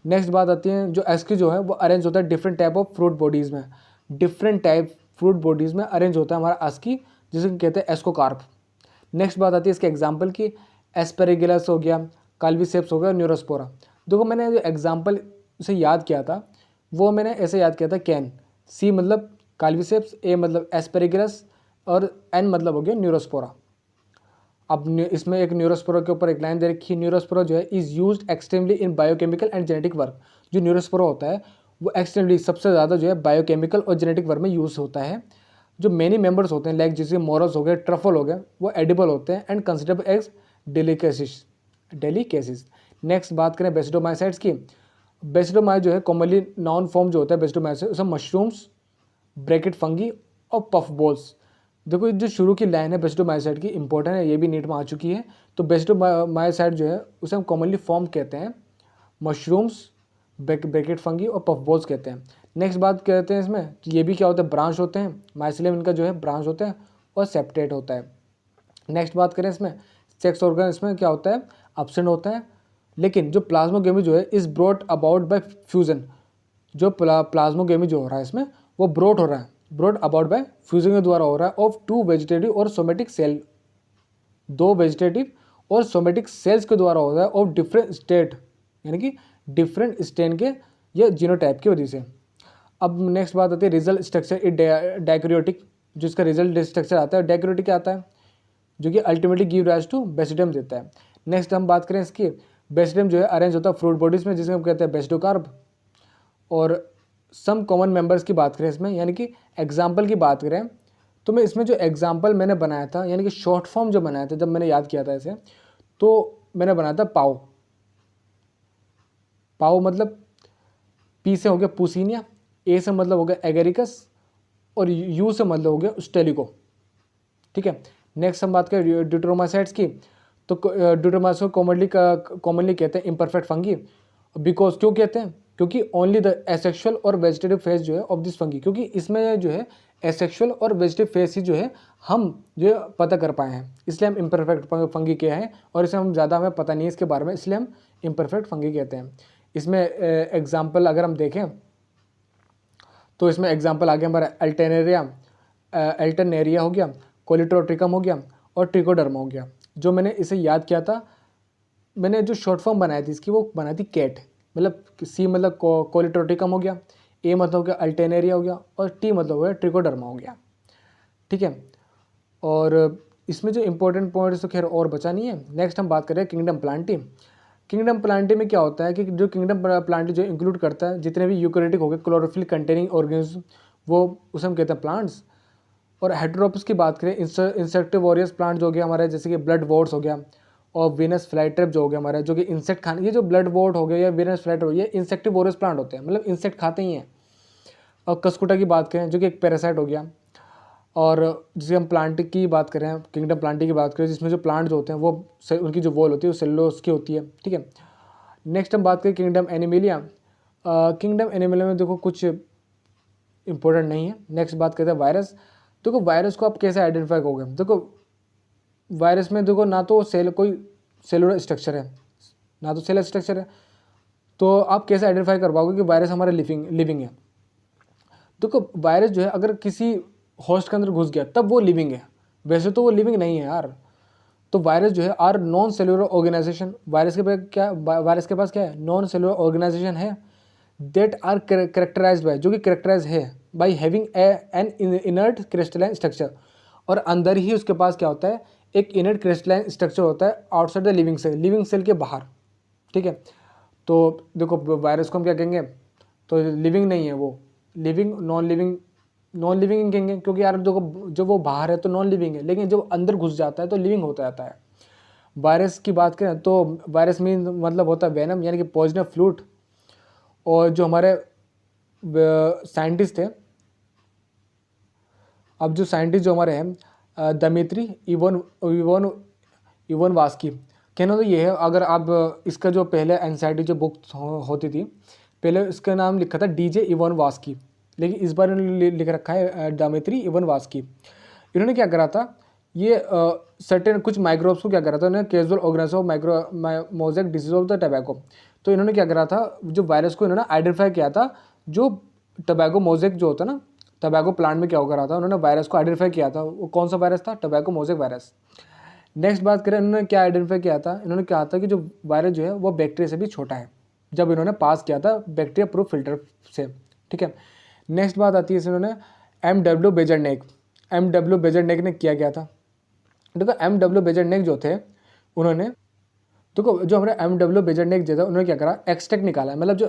नेक्स्ट बात आती है, जो एस्की जो है वो अरेंज होता है different type of fruit bodies में। डिफरेंट टाइप फ्रूट बॉडीज़ में अरेंज होता है हमारा एस्की, जिसे कहते हैं एस्कोकार्प। नेक्स्ट बात आती है इसके एग्जाम्पल की, एस्पेरेगिलस हो गया, काल्वीसेप्स हो गया, न्यूरोस्पोरा। देखो मैंने जो एग्जाम्पल से याद किया था वो मैंने ऐसे याद किया था, कैन, सी मतलब काल्वीसेप्स, ए मतलब एस्पेरेगिलस और एन मतलब हो गया न्यूरोस्पोरा। अब इसमें एक न्यूरोस्पोरा के ऊपर एक लाइन दे रखी है, न्यूरोस्पोरा जो है is used extremely in biochemical and genetic work. जो न्यूरोस्पोरा होता है वो एक्सट्रीमली सबसे ज़्यादा जो है बायोकेमिकल और जेनेटिक वर्क में यूज़ होता है। जो मेनी मेंबर्स होते हैं लाइक जैसे मोरल्स हो गए, ट्रफल हो गए, वो एडिबल होते हैं एंड कंसिडरेबल एज डेलिकेसिस। नेक्स्ट बात करें बेसिडोमाइसाइड्स की। बेसिडोमाइड जो है कॉमनली नॉन फॉर्म जो होता है बेसिडोमाइसाइड, उसमें मशरूम्स, ब्रैकेट फंगी और पफ बॉल्स। देखो जो शुरू की लाइन है बेसिडोमाइसाइड की इंपॉर्टेंट है, ये भी नीट में आ चुकी है। तो बेसिडोमाइसाइड जो है उसे हम कॉमनली फॉर्म कहते हैं मशरूम्स, ब्रैकेट फंगी और पफ बॉल्स कहते हैं। नेक्स्ट बात कहते हैं इसमें कि ये भी क्या होता है, ब्रांच होते हैं, माइसीलियम इनका जो है ब्रांच होते हैं और सेप्टेट होता है। नेक्स्ट बात करें इसमें सेक्स ऑर्गन, इसमें क्या होता है, एब्सेंट होता है। लेकिन जो प्लाज्मोगेमी जो है is brought about by fusion. जो प्लाज्मोगेमी जो हो रहा है इसमें वो ब्रॉट अबाउट बाय फ्यूजन के द्वारा हो रहा है ऑफ टू वेजिटेटिव और सोमेटिक सेल। दो वेजिटेटिव और सोमेटिक सेल्स के द्वारा हो रहा है ऑफ डिफरेंट स्टेट, यानी कि डिफरेंट स्टेन के या जीनोटाइप की वजह से। अब नेक्स्ट बात आती है रिजल्ट स्ट्रक्चर डाइक्रियोटिक। जो इसका रिजल्ट स्ट्रक्चर आता है डाइक्रियोटिक आता है, जो कि अल्टीमेटली गिव राइज टू बेसिडम देता है। नेक्स्ट हम बात करें इसकी, बेसिडम जो है अरेंज होता है फ्रूट बॉडीज़ में, जिसे हम कहते हैं बेसिडोकार्प। और सम कॉमन मेंबर्स की बात करें इसमें, यानी कि एग्जाम्पल की बात करें तो मैं इसमें जो एग्जाम्पल मैंने बनाया था, यानी कि शॉर्ट फॉर्म जो बनाया था जब मैंने याद किया था इसे, तो मैंने बनाया था पाओ। पाओ मतलब पी से हो गया पूसिनिया, ए से मतलब हो गया एगेरिकस और यू से मतलब हो गया स्टेलिको। ठीक है, नेक्स्ट हम बात करें ड्यूटेरोमाइसाइड्स की। तो ड्यूटेरोमाइसाइड कॉमनली कहते हैं इम्परफेक्ट फंगी। बिकॉज क्यों कहते हैं, क्योंकि ओनली द एसेक्सुअल और वेजिटेटिव फेज जो है ऑफ दिस फंगी, क्योंकि इसमें जो है एसेक्सुअल और वेजिटेटिव फेज ही जो है हम जो पता कर पाए हैं, इसलिए हम इम्परफेक्ट फंगी के हैं। और इसे हम ज़्यादा हमें पता नहीं है इसके बारे में, इसलिए हम इम्परफेक्ट फंगी कहते हैं। इसमें एग्जाम्पल अगर हम देखें तो इसमें एग्जाम्पल आ गया हमारा अल्टरनेरिया हो गया, कोलिट्रोट्रिकम हो गया और ट्रिकोडर्मा हो गया। जो मैंने इसे याद किया था, मैंने जो शॉर्ट फॉर्म बनाई थी इसकी वो बनाई थी कैट, मतलब सी मतलब कोलिट्रोट्रिकम हो गया, ए मतलब हो गया अल्टरनेरिया हो गया और टी मतलब हो गया ट्रिकोडर्मा हो गया। ठीक है, और इसमें जो इंपॉर्टेंट पॉइंट्स तो खैर और बचा नहीं है। नेक्स्ट हम बात करें किंगडम प्लांटी। किंगडम प्लांटी में क्या होता है कि जो किंगडम प्लांटी जो इंक्लूड करता है जितने भी यूकैरियोटिक हो गए क्लोरोफिल कंटेनिंग ऑर्गेनिज्म, वो उसे हम कहते हैं प्लांट्स। और हेटेरोप्स की बात करें, इंसेक्टिवोरियस प्लांट जो हो गया हमारे, जैसे कि ब्लड वॉर्ट्स हो गया और वीनस फ्लाईट्रैप जो हो गया हमारा, जो कि इंसेक्ट खाने, ये जो ब्लड वॉर्ट हो गया या वीनस फ्लाईट्रैप हो गया, ये इंसेक्टिवोरियस प्लांट होते हैं, मतलब इंसेक्ट खाते ही हैं। और कस्कुटा की बात करें जो कि एक पैरासाइट हो गया। और जिसे हम प्लांट की बात करें, किंगडम प्लांटी की बात करें, जिसमें जो प्लांट जो होते हैं वो उनकी जो वॉल होती है वो सेलुलोज की होती है। ठीक है, नेक्स्ट हम बात करें किंगडम एनिमिलिया। किंगडम एनिमिलिया में देखो कुछ इंपॉर्टेंट नहीं है। नेक्स्ट बात करते हैं वायरस। देखो वायरस को आप कैसे आइडेंटिफाई करोगे, देखो वायरस में देखो ना तो कोई सेलुलर स्ट्रक्चर है, ना तो सेल स्ट्रक्चर है। तो आप कैसे आइडेंटिफाई कर पाओगे कि वायरस हमारा लिविंग है? देखो वायरस जो है अगर किसी होस्ट के अंदर घुस गया तब वो लिविंग है, वैसे तो वो लिविंग नहीं है यार। तो वायरस जो है are non cellular organisation, virus के पास क्या है? नॉन सेलुलर ऑर्गेनाइजेशन है दैट आर करेक्टराइज्ड बाय, जो कि करेक्टराइज है by having an inert crystalline structure, और अंदर ही उसके पास क्या होता है? एक इनर्ट क्रिस्टलाइन स्ट्रक्चर होता है आउटसाइड द लिविंग सेल के बाहर, ठीक है। तो देखो वायरस को हम क्या कहेंगे? तो लिविंग नहीं है वो, नॉन लिविंग कहेंगे, क्योंकि यार देखो जब वो बाहर है तो नॉन लिविंग है, लेकिन जब अंदर घुस जाता है तो लिविंग होता जाता है। वायरस की बात करें तो वायरस मीन मतलब होता है वेनम, यानी कि पॉइजनस फ्लूइड। और जो हमारे साइंटिस्ट थे, अब जो साइंटिस्ट जो हमारे हैं दमित्री इवन वास्की, कहना तो ये है, अगर आप इसका जो पहले एनसाइटी जो बुक होती थी, पहले इसका नाम लिखा था डीजे इवन वास्की, लेकिन इस बार इन्होंने लिख रखा है दमित्री इवन वास्की। इन्होंने क्या करा था? ये सर्टेन कुछ माइक्रोब्स को क्या करा था उन्होंने? Casual organisation of micro mosaic disease of the tobacco. तो इन्होंने क्या करा था? जो वायरस को इन्होंने आइडेंटिफाई किया था, जो टबैको मोजेक जो होता है ना, टबैको प्लांट में क्या हो रहा था, उन्होंने वायरस को आइडेंटिफाई किया था। वो कौन सा वायरस था? Tobacco mosaic virus. नेक्स्ट बात करें, इन्होंने क्या आइडेंटिफाई किया था? इन्होंने कहा था कि जो वायरस जो है वो बैक्टीरिया से भी छोटा है, जब इन्होंने पास किया था बैक्टीरिया प्रूफ फिल्टर से, ठीक है। नेक्स्ट बात आती है इन्होंने एम डब्ल्यू बेजरनेक ने किया गया था। देखो एम डब्ल्यू बेजरनेक जो थे उन्होंने, देखो जो हमारे एम.डब्ल्यू. बेजरनेक जो था उन्होंने क्या करा? एक्सट्रैक्ट निकाला, मतलब जो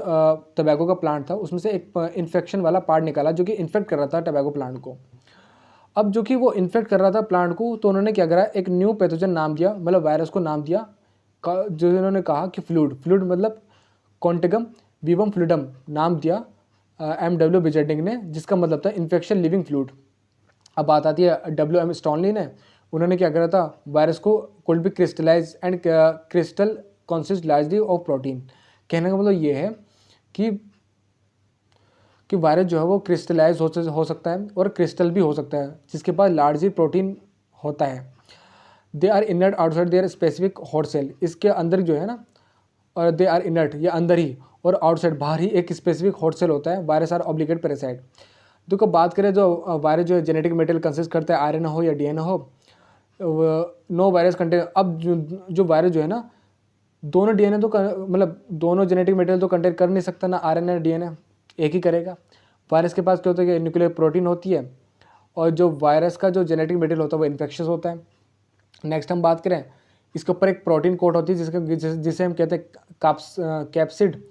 टबैको का प्लांट था उसमें से एक इन्फेक्शन वाला पार्ट निकाला जो कि इन्फेक्ट कर रहा था टबैको प्लांट को। अब जो कि वो इन्फेक्ट कर रहा था प्लांट को, तो उन्होंने क्या करा? एक न्यू पैथोजन नाम दिया, मतलब वायरस को नाम दिया जो इन्होंने कहा कि फ्लूइड मतलब कॉन्टेगम वीवम फ्लूडम नाम दिया एम.डब्ल्यू. बेजरनेक ने, जिसका मतलब था इन्फेक्शन लिविंग फ्लूइड। अब बात आती है W.M. स्टॉनली ने, उन्होंने क्या करा था? वायरस को could be crystallise and crystal consist largely of protein. कहने का मतलब ये है कि वायरस जो है वो क्रिस्टलाइज हो सकता है और क्रिस्टल भी हो सकता है, जिसके पास लार्जली प्रोटीन होता है। They are inert outside their specific host cell, इसके अंदर जो है ना, और दे आर इनर्ट, ये अंदर ही, और आउटसाइड बाहर ही एक स्पेसिफिक हॉट सेल होता है। Virus are obligate parasite. देखो बात करें जो वायरस जो है जेनेटिक मटेरियल कंसिस्ट करता है, आरएनए हो या डीएनए हो, नो वायरस कंटेन। अब जो वायरस जो है ना, दोनों डीएनए तो मतलब दोनों जेनेटिक मटेरियल तो कंटेन कर नहीं सकता ना, आरएनए डीएनए, एक ही करेगा। वायरस के पास क्या होता है कि न्यूक्लियर प्रोटीन होती है, और जो वायरस का जो जेनेटिक मटेरियल होता है वो इन्फेक्शियस होता है। नेक्स्ट हम बात करें, इसके ऊपर एक प्रोटीन कोट होती है जिसे हम कहते हैं कैप्सिड।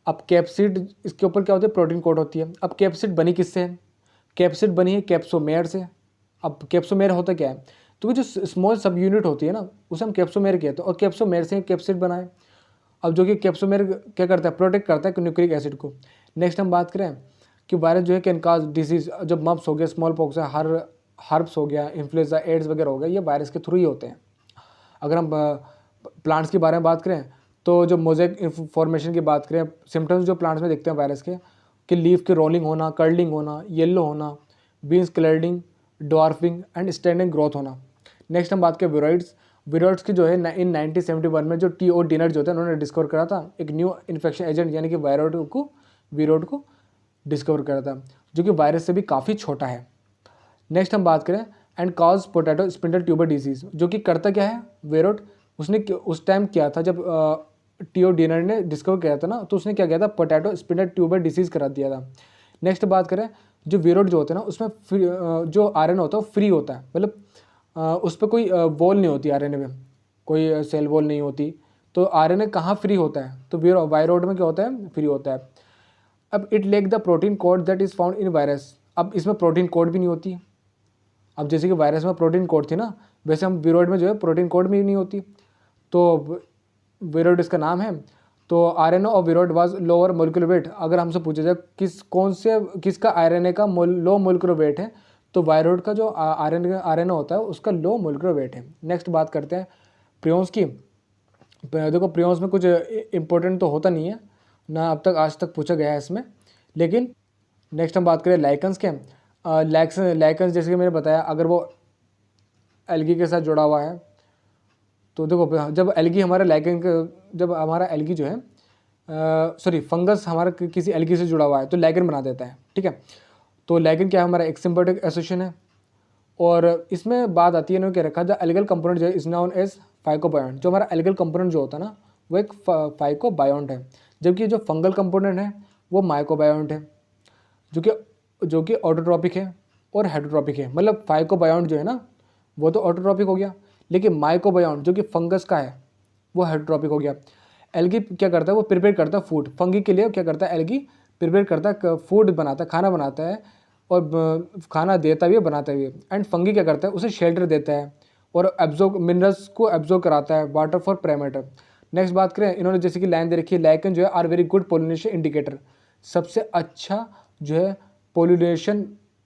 अब कैप्सिड, इसके ऊपर क्या होती है? प्रोटीन कोट होती है। अब कैप्सिड बनी किससे है? कैप्सिड बनी है कैप्सोमेयर से। अब कैप्सोमेयर होता क्या है? तो जो स्मॉल सब यूनिट होती है ना, उसे हम कैप्सोमेयर कहते हैं, और कैप्सोमेयर से कैप्सिड बनाए। अब जो कि कैप्सोमेयर क्या करता है? प्रोटेक्ट करता है न्यूक्लिक एसिड को। नेक्स्ट हम बात करें कि वायरस जो है कैन काज डिजीज, जब मप्स हो गया, स्मॉल पॉक्स है, हर्ब्स हो गया, इन्फ्लुएंजा, एड्स वगैरह हो गया, ये वायरस के थ्रू ही होते हैं। अगर हम प्लांट्स के बारे में बात करें तो जो मोज़ेक फॉर्मेशन की बात करें, सिम्टम्स जो प्लांट्स में दिखते हैं वायरस के, कि लीफ के रोलिंग होना, कर्लिंग होना, येलो होना, बीन्स clearing, dwarfing and stunted growth होना। नेक्स्ट हम बात करें विरोइड्स की, जो है इन 1971 में जो टी.ओ. डिनर जो थे उन्होंने डिस्कवर करा था, एक न्यू इन्फेक्शन एजेंट यानी कि विरोइड को डिस्कवर करा था, जो कि वायरस से भी काफ़ी छोटा है। नेक्स्ट हम बात करें and cause potato spindle tuber disease, जो कि करता क्या है वेरोड? उसने उस टाइम किया था जब टी.ओ. डिनर ने डिस्कवर किया था ना, तो उसने क्या किया था? पोटैटो स्पिंडल ट्यूबर डिसीज़ करा दिया था। नेक्स्ट बात करें, जो वेरोड जो होते हैं ना, उसमें जो आरएनए होता है वो फ्री होता है, मतलब उस पर कोई वॉल नहीं होती, आरएनए में कोई सेल वॉल नहीं होती। तो आरएनए कहाँ फ्री होता है? तो वायरोड में क्या होता है? फ्री होता है। अब it lake the protein code that is found in virus. अब इसमें प्रोटीन कोड भी नहीं होती। अब जैसे कि वायरस में प्रोटीन कोड थी ना, वैसे हम विरोइड में जो है प्रोटीन कोड भी नहीं होती। तो विरोइड इसका नाम है। तो RNA of viroid was lower molecular weight. अगर हमसे पूछा जाए किसका आरएनए का लो मोलिकुलर वेट है, तो वायरोइड का जो आरएनए होता है उसका लो मोलिकुलर वेट है। नेक्स्ट बात करते हैं प्रियोन्स की। देखो प्रियोन्स में कुछ इंपॉर्टेंट तो होता नहीं है ना, अब तक आज तक पूछा गया है इसमें। लेकिन नेक्स्ट हम बात करें लाइकन्स के। लाइकन्स जैसे कि मैंने बताया, अगर वो एल्गी के साथ जुड़ा हुआ है तो देखो जब एल्गी हमारा लाइकेन जब हमारा एल्गी जो है सॉरी फंगस हमारा किसी एल्गी से जुड़ा हुआ है तो लाइकेन बना देता है, ठीक है। तो लाइकेन क्या है, हमारा एक सिम्बायोटिक एसोसिएशन है। और इसमें बात आती है, इन्होंने क्या रखा, द एल्गल कंपोनेंट जो है इज नोन एज फाइकोबायोंट। जो हमारा एल्गल कंपोनेंट जो होता है ना वो एक फाइकोबायोंट है, जबकि जो फंगल कंपोनेंट है वो माइकोबायोंट है, जो कि ऑटोट्रॉपिक है और हेटरोट्रॉपिक है। मतलब फाइकोबायोंट जो है ना वो तो ऑटोट्रॉपिक हो गया, लेकिन माइकोबायोंट जो कि फंगस का है वो हेटरोट्रॉपिक हो गया। एल्गी क्या करता है, वो प्रिपेयर करता है फूड। फंगी के लिए क्या करता है, एल्गी प्रिपेयर करता है फूड बनाता है, खाना बनाता है, और खाना देता भी है बनाता भी है। एंड फंगी क्या करता है, उसे शेल्टर देता है और एब्जॉर्ब मिनरल्स को एब्जॉर्ब कराता है, वाटर फॉर पैरामीटर। नेक्स्ट बात करें, इन्होंने जैसे कि लाइन दे रखी है, लाइकेन जो है are very good pollination indicator. सबसे अच्छा जो है पोलिनेशन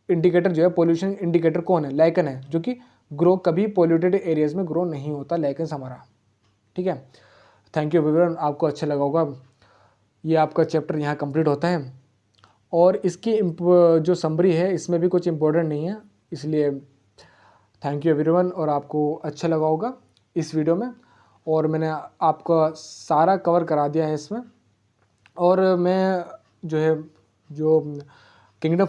इंडिकेटर जो है, पोल्यूशन इंडिकेटर कौन है, लाइकेन है, जो कि ग्रो कभी पोल्यूटेड एरियाज में ग्रो नहीं होता लाइकेन हमारा, ठीक है। थैंक यू एवरीवन, आपको अच्छा लगा होगा। ये आपका चैप्टर यहाँ कंप्लीट होता है, और इसकी जो समरी है इसमें भी कुछ इम्पोर्टेंट नहीं है, इसलिए थैंक यू एवरीवन। और आपको अच्छा लगा होगा इस वीडियो में, और मैंने आपका सारा कवर करा दिया है इसमें। और मैं जो है जो किंगडम